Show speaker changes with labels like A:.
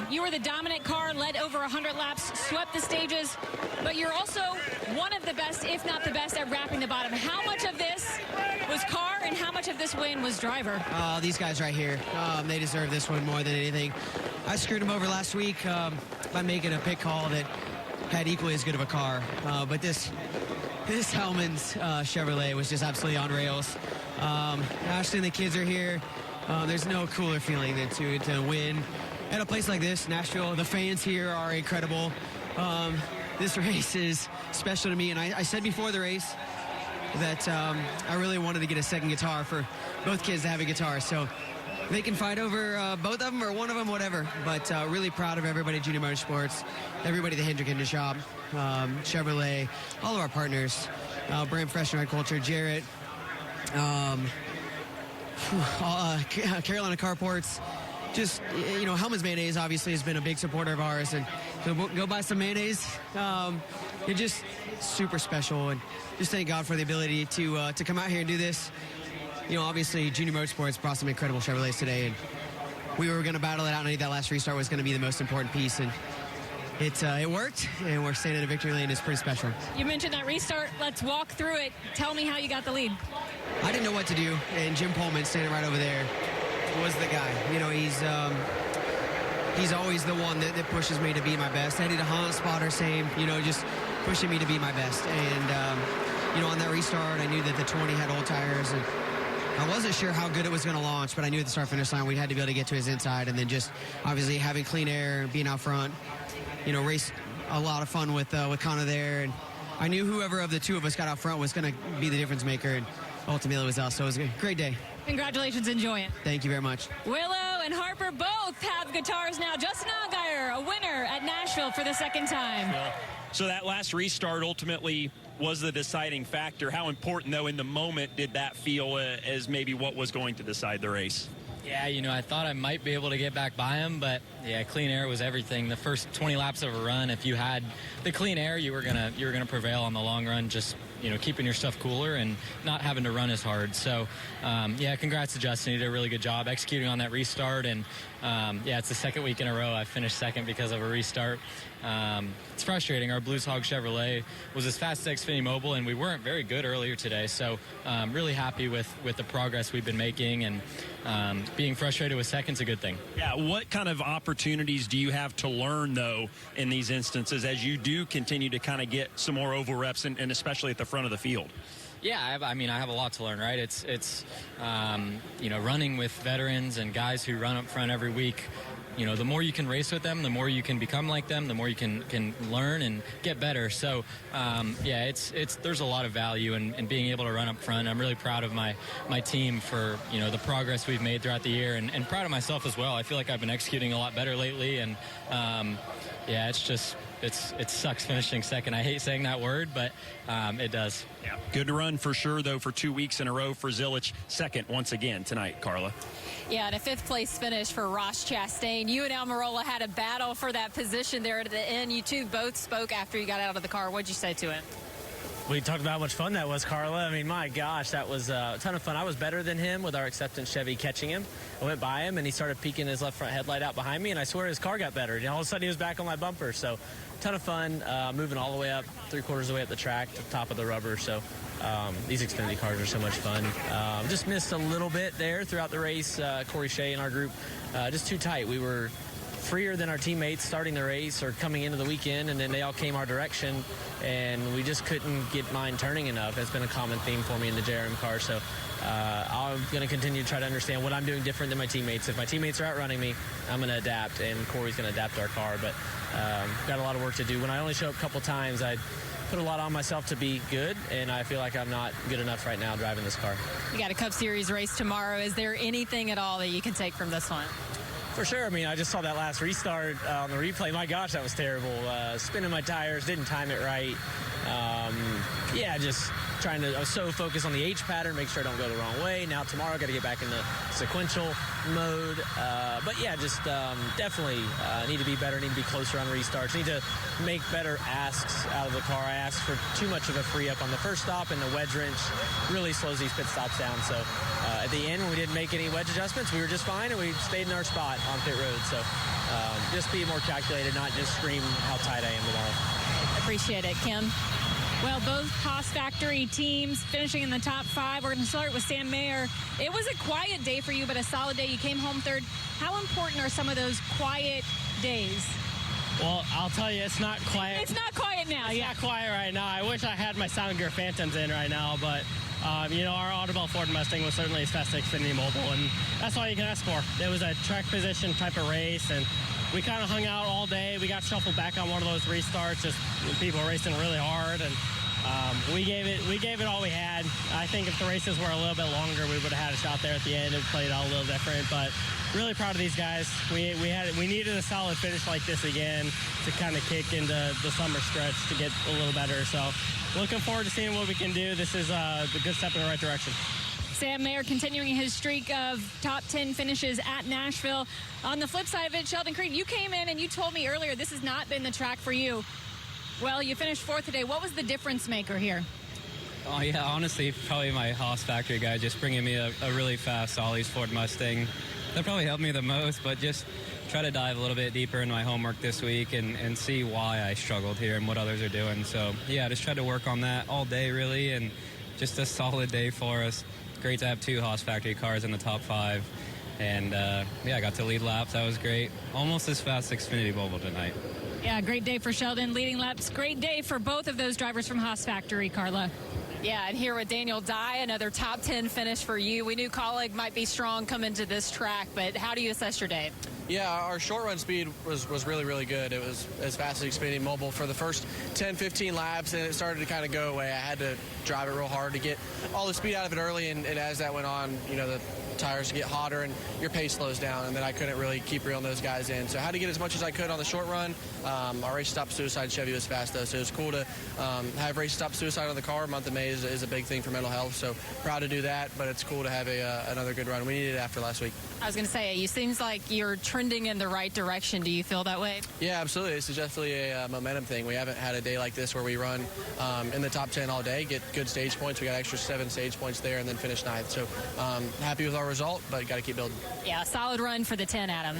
A: You were the dominant car, led over 100 laps, swept the stages, but you're also one of the best, if not the best, at wrapping the bottom. How much of this was car and how much of this win was driver?
B: These guys right here, they deserve this one more than anything. I screwed them over last week by making a pit call that had equally as good of a car, but this Hellman's Chevrolet was just absolutely on rails. Ashley and the kids are here. There's no cooler feeling than to win at a place like this, Nashville. The fans here are incredible. This race is special to me, and I said before the race that I really wanted to get a second guitar for both kids to have a guitar. So they can fight over both of them or one of them, whatever. But really proud of everybody at Junior Motorsports, everybody at the Hendrick in the shop, Chevrolet, all of our partners, Brand Fresh and Red Culture, Jarrett, Carolina Carports. Just, you know, Hellman's Mayonnaise obviously has been a big supporter of ours, and so go buy some mayonnaise. It's just super special, and just thank God for the ability to come out here and do this. You know, obviously Junior Motorsports brought some incredible Chevrolets today, and we were going to battle it out, and I think that last restart was going to be the most important piece, and it worked, and we're standing in a victory lane. It's pretty special.
A: You mentioned that restart. Let's walk through it. Tell me how you got the lead.
B: I didn't know what to do, and Jim Pullman, standing right over there, was the guy. You know, he's always the one that pushes me to be my best. Eddie DeHaan, spotter, same, you know, just pushing me to be my best. And, you know, on that restart, I knew that the 20 had old tires, and I wasn't sure how good it was going to launch, but I knew at the start-finish line we had to be able to get to his inside, and then just obviously having clean air, being out front, you know, race a lot of fun with Connor there. And I knew whoever of the two of us got out front was going to be the difference maker, and ultimately it was us. So it was a great day.
A: Congratulations. Enjoy it.
B: Thank you very much.
A: Willow and Harper both have guitars now. Justin Allgaier, a winner at Nashville for the second time.
C: Yeah. So that last restart ultimately was the deciding factor. How important, though, in the moment did that feel as maybe what was going to decide the race?
D: Yeah, you know, I thought I might be able to get back by him, but yeah, clean air was everything. The first 20 laps of a run, if you had the clean air, you were gonna prevail on the long run. Just, you know, keeping your stuff cooler and not having to run as hard. So, yeah, congrats to Justin. He did a really good job executing on that restart. And, yeah, it's the second week in a row I finished second because of a restart. It's frustrating. Our Blues Hog Chevrolet was as fast as Xfinity Mobile, and we weren't very good earlier today. So, really happy with the progress we've been making, and being frustrated with second's a good thing.
C: Yeah, what kind of opportunities do you have to learn, though, in these instances as you do continue to kind of get some more oval reps, and especially at the front of the field?
D: Yeah, I mean, I have a lot to learn, right? It's you know, running with veterans and guys who run up front every week. You know, the more you can race with them, the more you can become like them, the more you can learn and get better. So, yeah, there's a lot of value in being able to run up front. I'm really proud of my team for, you know, the progress we've made throughout the year, and proud of myself as well. I feel like I've been executing a lot better lately, and yeah, it's just it sucks finishing second. I hate saying that word, but it does.
C: Yeah, good to run for sure, though, for 2 weeks in a row for Zilisch. Second once again tonight, Carla.
A: Yeah, and a fifth-place finish for Ross Chastain. You and Almirola had a battle for that position there at the end. You two both spoke after you got out of the car. What'd you say to him?
E: We talked about how much fun that was, Carla. I mean, my gosh, that was a ton of fun. I was better than him with our acceptance Chevy catching him. I went by him, and he started peeking his left front headlight out behind me, and I swear his car got better. And all of a sudden, he was back on my bumper. So, ton of fun, moving all the way up, 3/4 of the way up the track to the top of the rubber. So, these Xfinity cars are so much fun. Just missed a little bit there throughout the race. Corey Shea and our group, just too tight. We were freer than our teammates starting the race or coming into the weekend, and then they all came our direction, and we just couldn't get mine turning enough. It's been a common theme for me in the JRM car. So I'm going to continue to try to understand what I'm doing different than my teammates. If my teammates are outrunning me, I'm going to adapt, and Corey's going to adapt our car. But got a lot of work to do. When I only show up a couple times, I put a lot on myself to be good, and I feel like I'm not good enough right now driving this car.
A: You got a Cup Series race tomorrow. Is there anything at all that you can take from this one?
E: For sure. I mean, I just saw that last restart on the replay. My gosh, that was terrible. Spinning my tires, didn't time it right. Yeah, just trying to, I was so focused on the H pattern, make sure I don't go the wrong way. Now tomorrow, got to get back in the sequential mode. But yeah, just definitely need to be better, need to be closer on restarts, need to make better asks out of the car. I asked for too much of a free up on the first stop, and the wedge wrench really slows these pit stops down. So at the end, when we didn't make any wedge adjustments, we were just fine, and we stayed in our spot on pit road. So just be more calculated, not just scream how tight I am tomorrow.
A: Appreciate it, Kim. Well, both Haas Factory teams finishing in the top 5. We're going to start with Sam Mayer. It was a quiet day for you, but a solid day. You came home third. How important are some of those quiet days?
E: Well, I'll tell you, it's not quiet.
A: It's not quiet now,
E: It's not quiet right now. I wish I had my Sound Gear Phantoms in right now, but, our Audubon Ford Mustang was certainly as fast as Xfinity Mobile, and that's all you can ask for. It was a track position type of race, and we kind of hung out all day. We got shuffled back on one of those restarts, just people racing really hard, and we gave it all we had. I think if the races were a little bit longer, we would have had a shot there at the end and played out a little different. But really proud of these guys. We needed a solid finish like this again to kind of kick into the summer stretch to get a little better. So looking forward to seeing what we can do. This is a good step in the right direction.
A: Sam Mayer continuing his streak of top 10 finishes at Nashville. On the flip side of it, Sheldon Creed, you came in and you told me earlier this has not been the track for you. Well, you finished 4th today. What was the difference maker here?
D: Oh, yeah, honestly, probably my Haas Factory guy just bringing me a really fast Ollie's Ford Mustang. That probably helped me the most, but just try to dive a little bit deeper in my homework this week and see why I struggled here and what others are doing. So, yeah, just tried to work on that all day, really, and just a solid day for us. Great to have 2 Haas Factory cars in the top 5. And, I got to lead laps. That was great. Almost as fast as Xfinity Mobile tonight.
A: Yeah, great day for Sheldon, leading laps. Great day for both of those drivers from Haas Factory, Carla.
F: Yeah, and here with Daniel Dye, another top 10 finish for you. We knew Colleague might be strong coming to this track, but how do you assess your day?
G: Yeah, our short run speed was really, really good. It was as fast as Xfinity Mobile for the first 10, 15 laps, and it started to kind of go away. I had to drive it real hard to get all the speed out of it early, and as that went on, the tires get hotter and your pace slows down, and then I couldn't really keep reeling those guys in. So I had to get as much as I could on the short run. Our race stop suicide Chevy was fast, though, so it was cool to have race stop suicide on the car. Month of May is a big thing for mental health, so proud to do that, but it's cool to have another good run. We needed it after last week.
F: I was going to say, it seems like you're trending in the right direction. Do you feel that way?
G: Yeah, absolutely. This is definitely a momentum thing. We haven't had a day like this where we run in the top 10 all day, get good stage points. We got extra 7 stage points there, and then finish 9th. So happy with our result, but got to keep building.
F: Yeah, solid run for the 10, Adam.